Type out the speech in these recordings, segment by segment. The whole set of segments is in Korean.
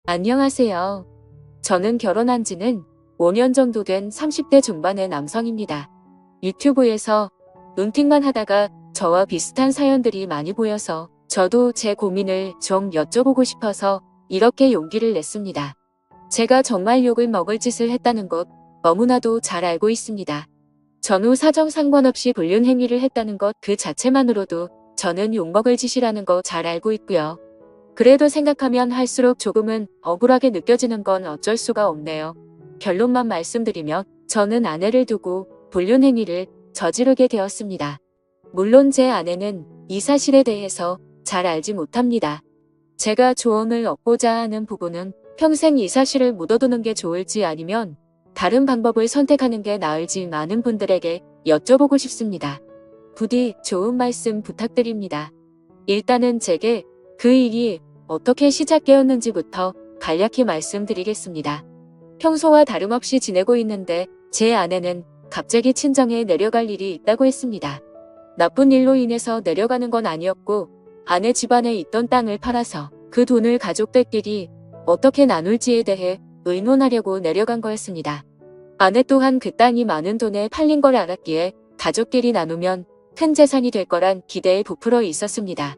안녕하세요. 저는 결혼한 지는 5년 정도 된 30대 중반의 남성입니다. 유튜브에서 논팅만 하다가 저와 비슷한 사연들이 많이 보여서 저도 제 고민을 좀 여쭤보고 싶어서 이렇게 용기를 냈습니다. 제가 정말 욕을 먹을 짓을 했다는 것 너무나도 잘 알고 있습니다. 전후 사정 상관없이 불륜 행위를 했다는 것 그 자체만으로도 저는 욕먹을 짓이라는 거 잘 알고 있고요. 그래도 생각하면 할수록 조금은 억울하게 느껴지는 건 어쩔 수가 없네요. 결론만 말씀드리면 저는 아내를 두고 불륜 행위를 저지르게 되었습니다. 물론 제 아내는 이 사실에 대해서 잘 알지 못합니다. 제가 조언을 얻고자 하는 부분은 평생 이 사실을 묻어두는 게 좋을지 아니면 다른 방법을 선택하는 게 나을지 많은 분들에게 여쭤보고 싶습니다. 부디 좋은 말씀 부탁드립니다. 일단은 제게 그 일이 어떻게 시작되었는지부터 간략히 말씀드리겠습니다. 평소와 다름없이 지내고 있는데 제 아내는 갑자기 친정에 내려갈 일이 있다고 했습니다. 나쁜 일로 인해서 내려가는 건 아니었고 아내 집안에 있던 땅을 팔아서 그 돈을 가족들끼리 어떻게 나눌지에 대해 의논하려고 내려간 거였습니다. 아내 또한 그 땅이 많은 돈에 팔린 걸 알았기에 가족끼리 나누면 큰 재산이 될 거란 기대에 부풀어 있었습니다.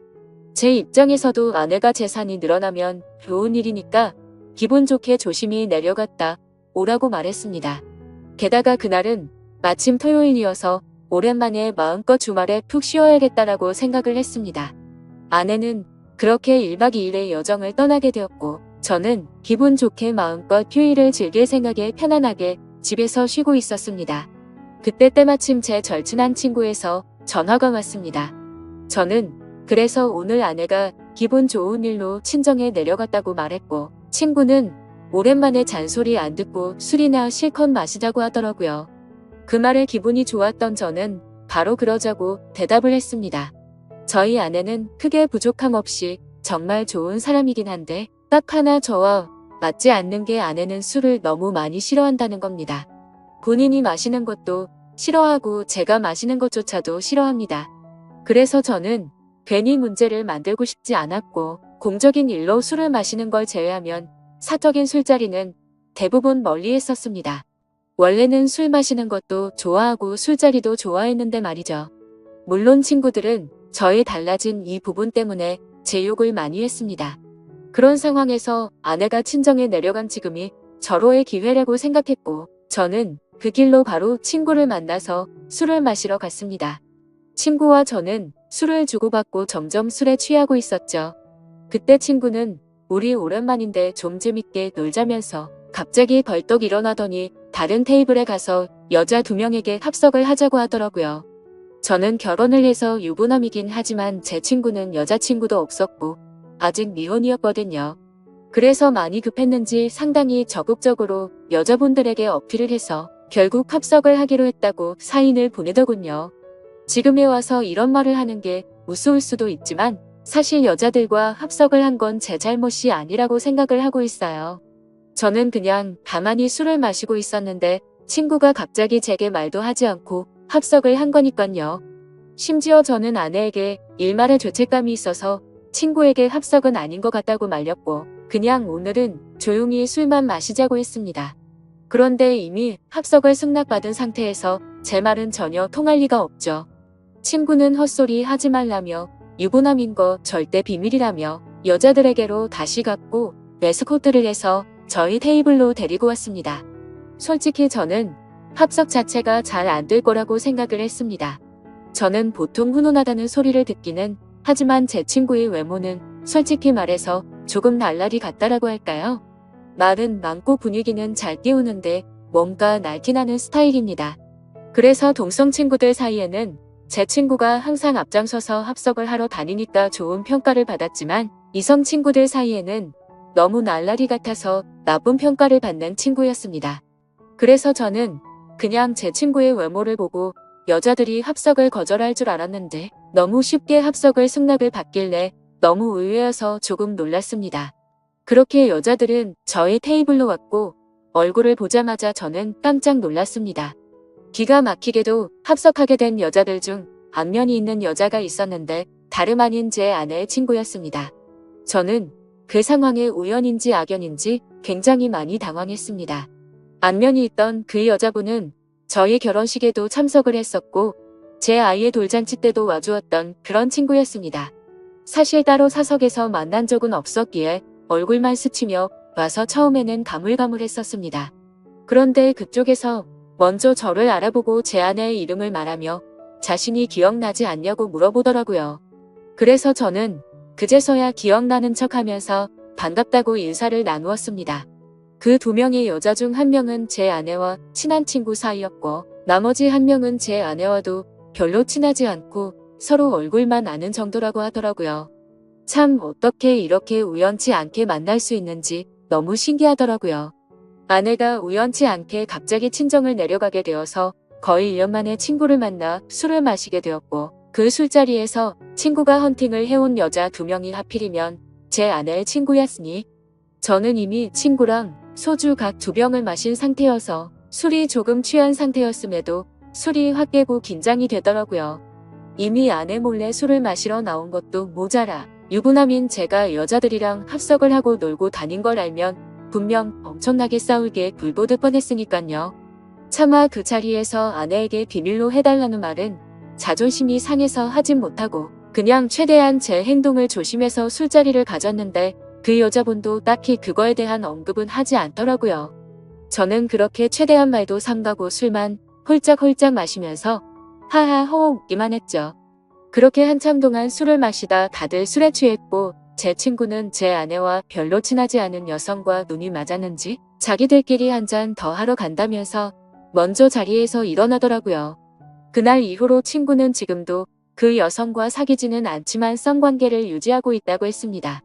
제 입장에서도 아내가 재산이 늘어나면 좋은 일이니까 기분 좋게 조심히 내려갔다 오라고 말했습니다. 게다가 그날은 마침 토요일이어서 오랜만에 마음껏 주말에 푹 쉬어야겠다라고 생각을 했습니다. 아내는 그렇게 1박 2일의 여정을 떠나게 되었고 저는 기분 좋게 마음껏 휴일을 즐길 생각에 편안하게 집에서 쉬고 있었습니다. 그때 때마침 제 절친한 친구에서 전화가 왔습니다. 저는 그래서 오늘 아내가 기분 좋은 일로 친정에 내려갔다고 말했고 친구는 오랜만에 잔소리 안 듣고 술이나 실컷 마시자고 하더라고요. 그 말에 기분이 좋았던 저는 바로 그러자고 대답을 했습니다. 저희 아내는 크게 부족함 없이 정말 좋은 사람이긴 한데 딱 하나 저와 맞지 않는 게 아내는 술을 너무 많이 싫어한다는 겁니다. 본인이 마시는 것도 싫어하고 제가 마시는 것조차도 싫어합니다. 그래서 저는 괜히 문제를 만들고 싶지 않았고 공적인 일로 술을 마시는 걸 제외하면 사적인 술자리는 대부분 멀리 했었습니다. 원래는 술 마시는 것도 좋아하고 술자리도 좋아했는데 말이죠. 물론 친구들은 저의 달라진 이 부분 때문에 제 욕을 많이 했습니다. 그런 상황에서 아내가 친정에 내려간 지금이 절호의 기회라고 생각했고 저는 그 길로 바로 친구를 만나서 술을 마시러 갔습니다. 친구와 저는 술을 주고받고 점점 술에 취하고 있었죠. 그때 친구는 우리 오랜만인데 좀 재밌게 놀자면서 갑자기 벌떡 일어나더니 다른 테이블에 가서 여자 2명에게 합석을 하자고 하더라고요. 저는 결혼을 해서 유부남이긴 하지만 제 친구는 여자친구도 없었고 아직 미혼이었거든요. 그래서 많이 급했는지 상당히 적극적으로 여자분들에게 어필을 해서 결국 합석을 하기로 했다고 사인을 보내더군요. 지금에 와서 이런 말을 하는 게 우스울 수도 있지만 사실 여자들과 합석을 한 건 제 잘못이 아니라고 생각을 하고 있어요. 저는 그냥 가만히 술을 마시고 있었는데 친구가 갑자기 제게 말도 하지 않고 합석을 한 거니깐요. 심지어 저는 아내에게 일말의 죄책감이 있어서 친구에게 합석은 아닌 것 같다고 말렸고 그냥 오늘은 조용히 술만 마시자고 했습니다. 그런데 이미 합석을 승낙받은 상태에서 제 말은 전혀 통할 리가 없죠. 친구는 헛소리 하지 말라며 유부남인 거 절대 비밀이라며 여자들에게로 다시 갔고 에스코트를 해서 저희 테이블로 데리고 왔습니다. 솔직히 저는 합석 자체가 잘 안 될 거라고 생각을 했습니다. 저는 보통 훈훈하다는 소리를 듣기는 하지만 제 친구의 외모는 솔직히 말해서 조금 날라리 같다라고 할까요? 말은 많고 분위기는 잘 띄우는데 뭔가 날티나는 스타일입니다. 그래서 동성 친구들 사이에는 제 친구가 항상 앞장서서 합석을 하러 다니니까 좋은 평가를 받았지만 이성 친구들 사이에는 너무 날라리 같아서 나쁜 평가를 받는 친구였습니다. 그래서 저는 그냥 제 친구의 외모를 보고 여자들이 합석을 거절할 줄 알았는데 너무 쉽게 합석을 승낙을 받길래 너무 의외여서 조금 놀랐습니다. 그렇게 여자들은 저희 테이블로 왔고 얼굴을 보자마자 저는 깜짝 놀랐습니다. 기가 막히게도 합석하게 된 여자들 중 안면이 있는 여자가 있었는데 다름 아닌 제 아내의 친구였습니다. 저는 그 상황에 우연인지 악연인지 굉장히 많이 당황했습니다. 안면이 있던 그 여자분은 저희 결혼식에도 참석을 했었고 제 아이의 돌잔치 때도 와주었던 그런 친구였습니다. 사실 따로 사석에서 만난 적은 없었기에 얼굴만 스치며 와서 처음에는 가물가물했었습니다. 그런데 그쪽에서 먼저 저를 알아보고 제 아내의 이름을 말하며 자신이 기억나지 않냐고 물어보더라고요. 그래서 저는 그제서야 기억나는 척하면서 반갑다고 인사를 나누었습니다. 그 두 명의 여자 중 한 명은 제 아내와 친한 친구 사이였고 나머지 한 명은 제 아내와도 별로 친하지 않고 서로 얼굴만 아는 정도라고 하더라고요. 참 어떻게 이렇게 우연치 않게 만날 수 있는지 너무 신기하더라고요. 아내가 우연치 않게 갑자기 친정을 내려가게 되어서 거의 1년 만에 친구를 만나 술을 마시게 되었고 그 술자리에서 친구가 헌팅을 해온 여자 2명이 하필이면 제 아내의 친구였으니 저는 이미 친구랑 소주 각 2병을 마신 상태여서 술이 조금 취한 상태였음에도 술이 확 깨고 긴장이 되더라고요. 이미 아내 몰래 술을 마시러 나온 것도 모자라 유부남인 제가 여자들이랑 합석을 하고 놀고 다닌 걸 알면 분명 엄청나게 싸우게 불보듯 뻔했으니깐요. 차마 그 자리에서 아내에게 비밀로 해달라는 말은 자존심이 상해서 하진 못하고 그냥 최대한 제 행동을 조심해서 술자리를 가졌는데 그 여자분도 딱히 그거에 대한 언급은 하지 않더라고요. 저는 그렇게 최대한 말도 삼가고 술만 홀짝홀짝 마시면서 하하 허 웃기만 했죠. 그렇게 한참 동안 술을 마시다 다들 술에 취했고 제 친구는 제 아내와 별로 친하지 않은 여성과 눈이 맞았는지 자기들끼리 한 잔 더 하러 간다면서 먼저 자리에서 일어나더라고요. 그날 이후로 친구는 지금도 그 여성과 사귀지는 않지만 썸관계를 유지하고 있다고 했습니다.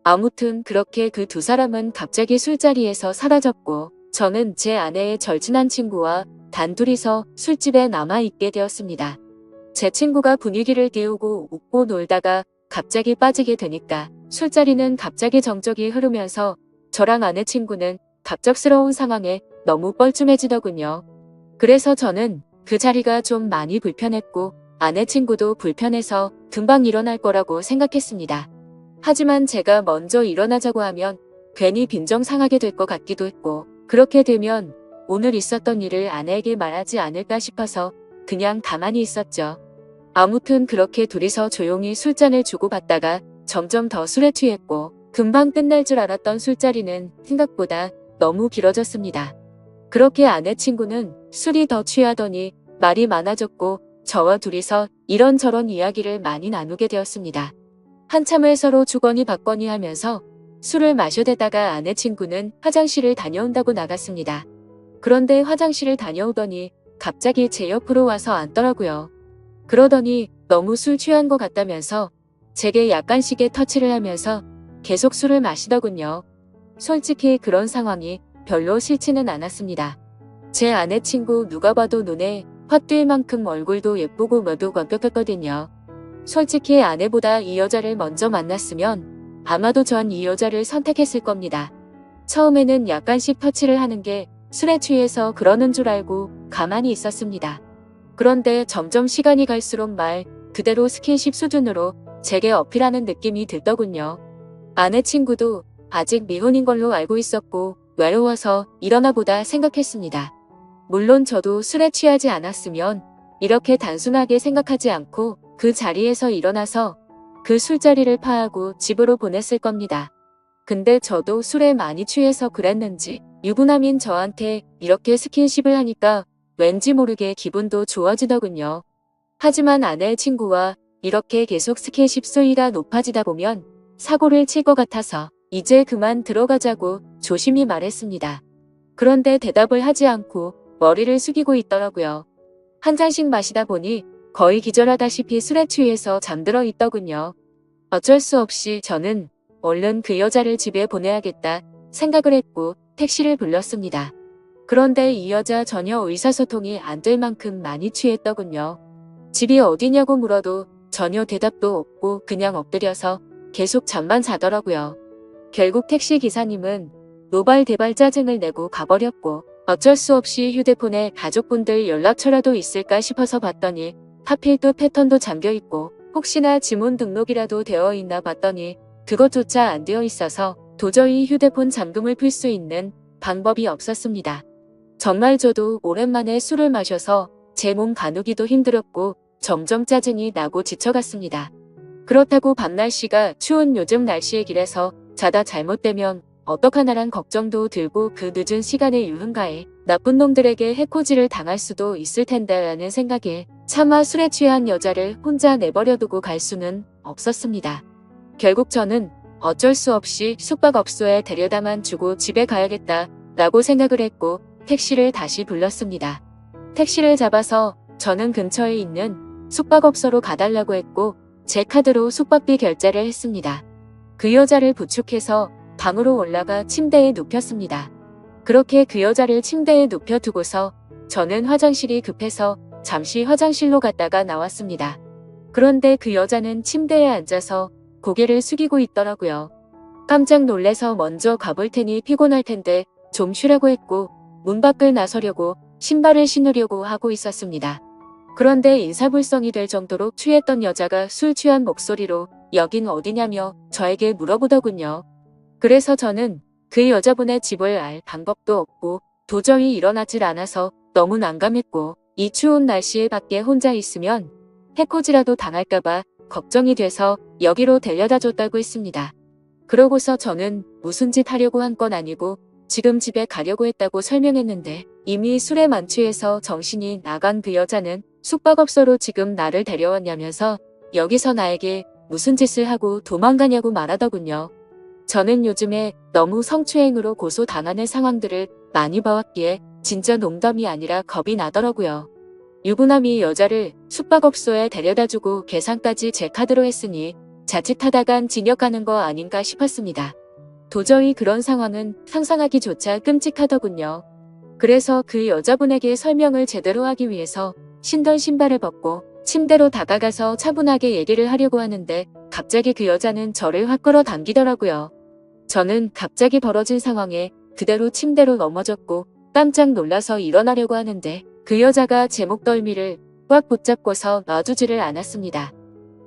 아무튼 그렇게 그 두 사람은 갑자기 술자리에서 사라졌고 저는 제 아내의 절친한 친구와 단둘이서 술집에 남아있게 되었습니다. 제 친구가 분위기를 띄우고 웃고 놀다가 갑자기 빠지게 되니까 술자리는 갑자기 정적이 흐르면서 저랑 아내 친구는 갑작스러운 상황에 너무 뻘쭘해지더군요. 그래서 저는 그 자리가 좀 많이 불편했고 아내 친구도 불편해서 금방 일어날 거라고 생각했습니다. 하지만 제가 먼저 일어나자고 하면 괜히 빈정상하게 될 것 같기도 했고 그렇게 되면 오늘 있었던 일을 아내에게 말하지 않을까 싶어서 그냥 가만히 있었죠. 아무튼 그렇게 둘이서 조용히 술잔을 주고받다가 점점 더 술에 취했고 금방 끝날 줄 알았던 술자리는 생각보다 너무 길어졌습니다. 그렇게 아내 친구는 술이 더 취하더니 말이 많아졌고 저와 둘이서 이런저런 이야기를 많이 나누게 되었습니다. 한참을 서로 주거니 받거니 하면서 술을 마셔대다가 아내 친구는 화장실을 다녀온다고 나갔습니다. 그런데 화장실을 다녀오더니 갑자기 제 옆으로 와서 앉더라고요. 그러더니 너무 술 취한 것 같다면서 제게 약간씩의 터치를 하면서 계속 술을 마시더군요. 솔직히 그런 상황이 별로 싫지는 않았습니다. 제 아내 친구 누가 봐도 눈에 확 띌 만큼 얼굴도 예쁘고 뭐도 완벽했거든요. 솔직히 아내보다 이 여자를 먼저 만났으면 아마도 전 이 여자를 선택했을 겁니다. 처음에는 약간씩 터치를 하는 게 술에 취해서 그러는 줄 알고 가만히 있었습니다. 그런데 점점 시간이 갈수록 말 그대로 스킨십 수준으로 제게 어필하는 느낌이 들더군요. 아내 친구도 아직 미혼인 걸로 알고 있었고 외로워서 일어나 보다 생각했습니다. 물론 저도 술에 취하지 않았으면 이렇게 단순하게 생각하지 않고 그 자리에서 일어나서 그 술자리를 파하고 집으로 보냈을 겁니다. 근데 저도 술에 많이 취해서 그랬는지 유부남인 저한테 이렇게 스킨십을 하니까 왠지 모르게 기분도 좋아지더군요. 하지만 아내의 친구와 이렇게 계속 스킨십 수위가 높아지다 보면 사고를 칠 것 같아서 이제 그만 들어가자고 조심히 말했습니다. 그런데 대답을 하지 않고 머리를 숙이고 있더라고요. 한 잔씩 마시다 보니 거의 기절하다시피 술에 취해서 잠들어 있더군요. 어쩔 수 없이 저는 얼른 그 여자를 집에 보내야겠다 생각을 했고 택시를 불렀습니다. 그런데 이 여자 전혀 의사소통이 안 될 만큼 많이 취했더군요. 집이 어디냐고 물어도 전혀 대답도 없고 그냥 엎드려서 계속 잠만 자더라고요. 결국 택시 기사님은 노발대발 짜증을 내고 가버렸고 어쩔 수 없이 휴대폰에 가족분들 연락처라도 있을까 싶어서 봤더니 하필 또 패턴도 잠겨있고 혹시나 지문 등록이라도 되어 있나 봤더니 그것조차 안 되어 있어서 도저히 휴대폰 잠금을 풀 수 있는 방법이 없었습니다. 정말 저도 오랜만에 술을 마셔서 제 몸 가누기도 힘들었고 점점 짜증이 나고 지쳐갔습니다. 그렇다고 밤 날씨가 추운 요즘 날씨의 길에서 자다 잘못되면 어떡하나란 걱정도 들고 그 늦은 시간에 유흥가에 나쁜 놈들에게 해코지를 당할 수도 있을 텐데 라는 생각에 차마 술에 취한 여자를 혼자 내버려두고 갈 수는 없었습니다. 결국 저는 어쩔 수 없이 숙박업소에 데려다만 주고 집에 가야겠다 라고 생각을 했고 택시를 다시 불렀습니다. 택시를 잡아서 저는 근처에 있는 숙박업소로 가달라고 했고 제 카드로 숙박비 결제를 했습니다. 그 여자를 부축해서 방으로 올라가 침대에 눕혔습니다. 그렇게 그 여자를 침대에 눕혀두고서 저는 화장실이 급해서 잠시 화장실로 갔다가 나왔습니다. 그런데 그 여자는 침대에 앉아서 고개를 숙이고 있더라고요. 깜짝 놀래서 먼저 가볼 테니 피곤할 텐데 좀 쉬라고 했고 문 밖을 나서려고 신발을 신으려고 하고 있었습니다. 그런데 인사불성이 될 정도로 취했던 여자가 술 취한 목소리로 여긴 어디냐며 저에게 물어보더군요. 그래서 저는 그 여자분의 집을 알 방법도 없고 도저히 일어나질 않아서 너무 난감했고 이 추운 날씨에 밖에 혼자 있으면 해코지라도 당할까봐 걱정이 돼서 여기로 데려다 줬다고 했습니다. 그러고서 저는 무슨 짓 하려고 한 건 아니고 지금 집에 가려고 했다고 설명했는데 이미 술에 만취해서 정신이 나간 그 여자는 숙박업소로 지금 나를 데려왔냐면서 여기서 나에게 무슨 짓을 하고 도망가냐고 말하더군요. 저는 요즘에 너무 성추행으로 고소당하는 상황들을 많이 봐왔기에 진짜 농담이 아니라 겁이 나더라고요. 유부남이 여자를 숙박업소에 데려다주고 계산까지 제 카드로 했으니 자칫하다간 징역 가는 거 아닌가 싶었습니다. 도저히 그런 상황은 상상하기조차 끔찍하더군요. 그래서 그 여자분에게 설명을 제대로 하기 위해서 신던 신발을 벗고 침대로 다가가서 차분하게 얘기를 하려고 하는데 갑자기 그 여자는 저를 확 끌어당기더라고요. 저는 갑자기 벌어진 상황에 그대로 침대로 넘어졌고 깜짝 놀라서 일어나려고 하는데 그 여자가 제 목덜미를 꽉 붙잡고서 놔주지를 않았습니다.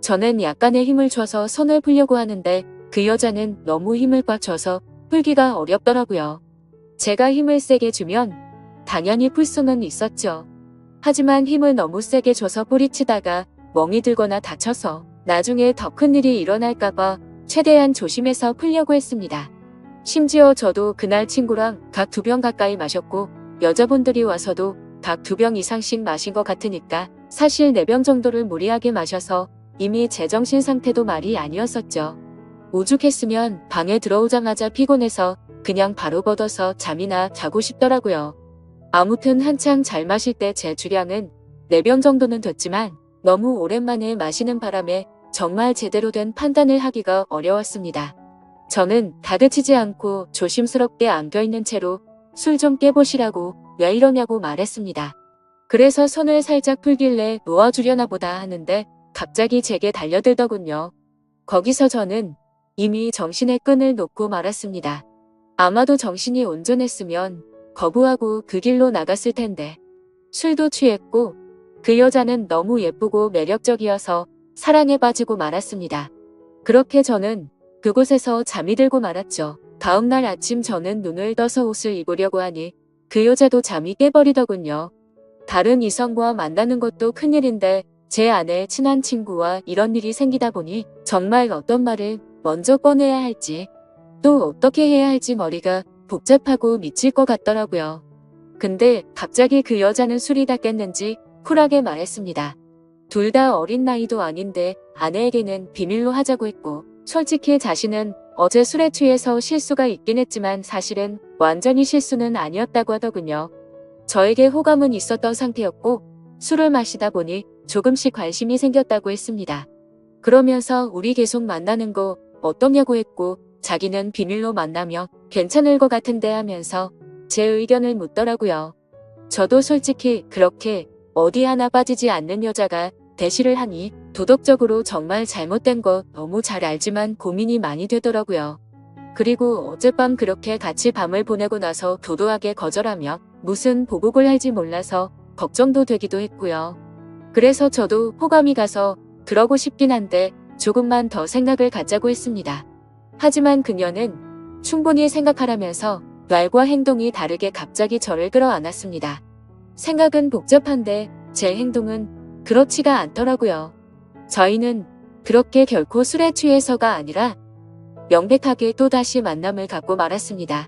저는 약간의 힘을 줘서 손을 풀려고 하는데 그 여자는 너무 힘을 꽉 줘서 풀기가 어렵더라고요. 제가 힘을 세게 주면 당연히 풀 수는 있었죠. 하지만 힘을 너무 세게 줘서 뿌리치다가 멍이 들거나 다쳐서 나중에 더 큰 일이 일어날까봐 최대한 조심해서 풀려고 했습니다. 심지어 저도 그날 친구랑 각 2병 가까이 마셨고 여자분들이 와서도 각 2병 이상씩 마신 것 같으니까 사실 4병 정도를 무리하게 마셔서 이미 제정신 상태도 말이 아니었었죠. 오죽했으면 방에 들어오자마자 피곤해서 그냥 바로 걷어서 잠이나 자고 싶더라고요. 아무튼 한창 잘 마실 때 제 주량은 4병 정도는 됐지만 너무 오랜만에 마시는 바람에 정말 제대로 된 판단을 하기가 어려웠습니다. 저는 다그치지 않고 조심스럽게 안겨있는 채로 술 좀 깨보시라고 왜 이러냐고 말했습니다. 그래서 손을 살짝 풀길래 놓아주려나 보다 하는데 갑자기 제게 달려들더군요. 거기서 저는 이미 정신의 끈을 놓고 말았습니다. 아마도 정신이 온전했으면 거부하고 그 길로 나갔을 텐데 술도 취했고 그 여자는 너무 예쁘고 매력적이어서 사랑에 빠지고 말았습니다. 그렇게 저는 그곳에서 잠이 들고 말았죠. 다음날 아침 저는 눈을 떠서 옷을 입으려고 하니 그 여자도 잠이 깨버리더군요. 다른 이성과 만나는 것도 큰일인데 제 아내의 친한 친구와 이런 일이 생기다 보니 정말 어떤 말을 먼저 꺼내야 할지 또 어떻게 해야 할지 머리가 복잡하고 미칠 것 같더라고요. 근데 갑자기 그 여자는 술이 다 깼는지 쿨하게 말했습니다. 둘 다 어린 나이도 아닌데 아내에게는 비밀로 하자고 했고 솔직히 자신은 어제 술에 취해서 실수가 있긴 했지만 사실은 완전히 실수는 아니었다고 하더군요. 저에게 호감은 있었던 상태였고 술을 마시다 보니 조금씩 관심이 생겼다고 했습니다. 그러면서 우리 계속 만나는 거 어떠냐고 했고 자기는 비밀로 만나면 괜찮을 것 같은데 하면서 제 의견을 묻더라고요. 저도 솔직히 그렇게 어디 하나 빠지지 않는 여자가 대시를 하니 도덕적으로 정말 잘못된 거 너무 잘 알지만 고민이 많이 되더라고요. 그리고 어젯밤 그렇게 같이 밤을 보내고 나서 도도하게 거절하며 무슨 보복을 할지 몰라서 걱정도 되기도 했고요. 그래서 저도 호감이 가서 그러고 싶긴 한데 조금만 더 생각을 갖자고 했습니다. 하지만 그녀는 충분히 생각하라면서 말과 행동이 다르게 갑자기 저를 끌어안았습니다. 생각은 복잡한데 제 행동은 그렇지가 않더라고요. 저희는 그렇게 결코 술에 취해서가 아니라 명백하게 또다시 만남을 갖고 말았습니다.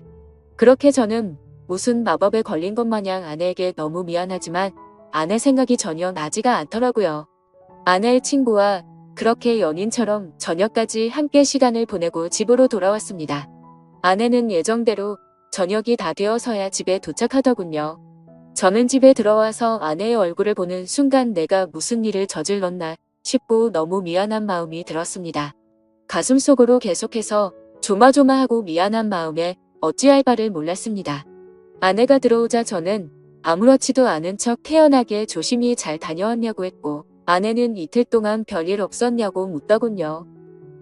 그렇게 저는 무슨 마법에 걸린 것 마냥 아내에게 너무 미안하지만 아내 생각이 전혀 나지가 않더라고요. 아내의 친구와 그렇게 연인처럼 저녁까지 함께 시간을 보내고 집으로 돌아왔습니다. 아내는 예정대로 저녁이 다 되어서야 집에 도착하더군요. 저는 집에 들어와서 아내의 얼굴을 보는 순간 내가 무슨 일을 저질렀나 싶고 너무 미안한 마음이 들었습니다. 가슴속으로 계속해서 조마조마하고 미안한 마음에 어찌할 바를 몰랐습니다. 아내가 들어오자 저는 아무렇지도 않은 척 태연하게 조심히 잘 다녀왔냐고 했고 아내는 이틀 동안 별일 없었냐고 묻더군요.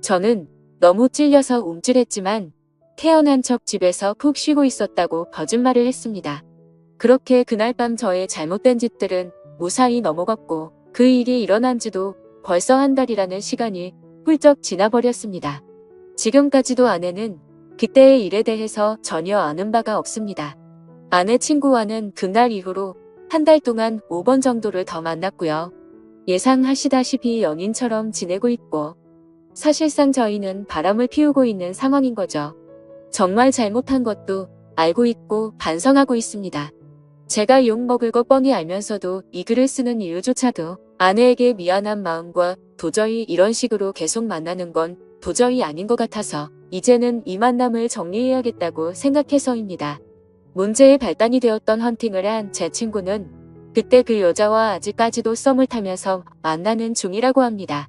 저는 너무 찔려서 움찔했지만 태연한 척 집에서 푹 쉬고 있었다고 거짓말을 했습니다. 그렇게 그날 밤 저의 잘못된 짓들은 무사히 넘어갔고 그 일이 일어난 지도 벌써 한 달이라는 시간이 훌쩍 지나버렸습니다. 지금까지도 아내는 그때의 일에 대해서 전혀 아는 바가 없습니다. 아내 친구와는 그날 이후로 한 달 동안 5번 정도를 더 만났고요. 예상하시다시피 연인처럼 지내고 있고 사실상 저희는 바람을 피우고 있는 상황인 거죠. 정말 잘못한 것도 알고 있고 반성하고 있습니다. 제가 욕먹을 거 뻔히 알면서도 이 글을 쓰는 이유조차도 아내에게 미안한 마음과 도저히 이런 식으로 계속 만나는 건 도저히 아닌 것 같아서 이제는 이 만남을 정리해야겠다고 생각해서입니다. 문제의 발단이 되었던 헌팅을 한 제 친구는 그때 그 여자와 아직까지도 썸을 타면서 만나는 중이라고 합니다.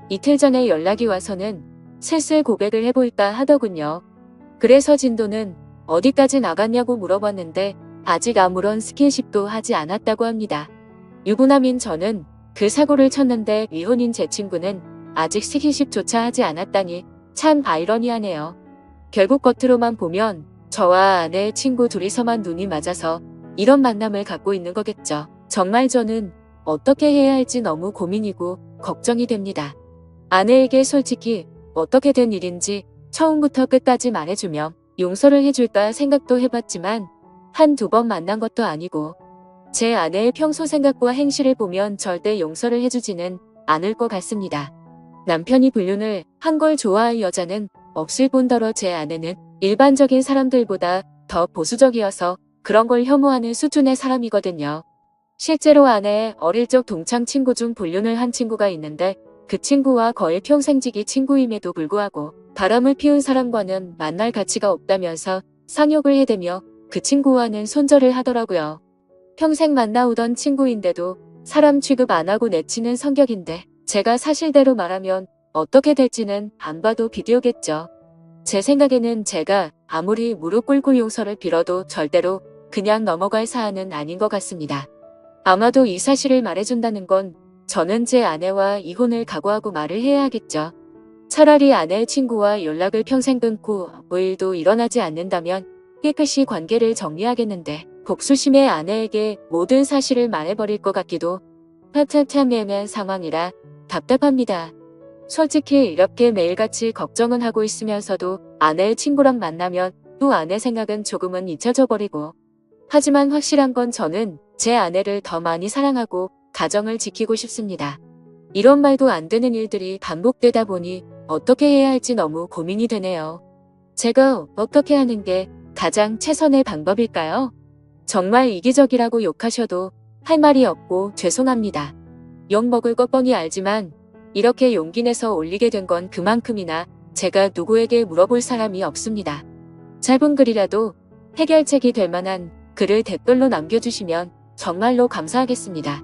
이틀 전에 연락이 와서는 슬슬 고백을 해볼까 하더군요. 그래서 진도는 어디까지 나갔냐고 물어봤는데 아직 아무런 스킨십도 하지 않았다고 합니다. 유부남인 저는 그 사고를 쳤는데 미혼인 제 친구는 아직 스킨십조차 하지 않았다니 참 아이러니하네요. 결국 겉으로만 보면 저와 아내의 친구 둘이서만 눈이 맞아서 이런 만남을 갖고 있는 거겠죠. 정말 저는 어떻게 해야 할지 너무 고민이고 걱정이 됩니다. 아내에게 솔직히 어떻게 된 일인지 처음부터 끝까지 말해주며 용서를 해줄까 생각도 해봤지만 한두 번 만난 것도 아니고 제 아내의 평소 생각과 행실을 보면 절대 용서를 해주지는 않을 것 같습니다. 남편이 불륜을 한 걸 좋아할 여자는 없을 뿐더러 제 아내는 일반적인 사람들보다 더 보수적이어서 그런 걸 혐오하는 수준의 사람이거든요. 실제로 아내의 어릴 적 동창 친구 중 불륜을 한 친구가 있는데 그 친구와 거의 평생지기 친구임에도 불구하고 바람을 피운 사람과는 만날 가치가 없다면서 상욕을 해대며 그 친구와는 손절을 하더라고요. 평생 만나오던 친구인데도 사람 취급 안 하고 내치는 성격인데 제가 사실대로 말하면 어떻게 될지는 안 봐도 비디오겠죠. 제 생각에는 제가 아무리 무릎 꿇고 용서를 빌어도 절대로 그냥 넘어갈 사안은 아닌 것 같습니다. 아마도 이 사실을 말해준다는 건 저는 제 아내와 이혼을 각오하고 말을 해야 하겠죠. 차라리 아내의 친구와 연락을 평생 끊고 아무 일도 일어나지 않는다면 깨끗이 관계를 정리하겠는데 복수심에 아내에게 모든 사실을 말해버릴 것 같기도 참 애매한 상황이라 답답합니다. 솔직히 이렇게 매일같이 걱정은 하고 있으면서도 아내의 친구랑 만나면 또 아내 생각은 조금은 잊혀져 버리고 하지만 확실한 건 저는 제 아내를 더 많이 사랑하고 가정을 지키고 싶습니다. 이런 말도 안 되는 일들이 반복되다 보니 어떻게 해야 할지 너무 고민이 되네요. 제가 어떻게 하는 게 가장 최선의 방법일까요? 정말 이기적이라고 욕하셔도 할 말이 없고 죄송합니다. 욕 먹을 것 뻔히 알지만 이렇게 용기 내서 올리게 된 건 그만큼이나 제가 누구에게 물어볼 사람이 없습니다. 짧은 글이라도 해결책이 될 만한 글을 댓글로 남겨주시면 정말로 감사하겠습니다.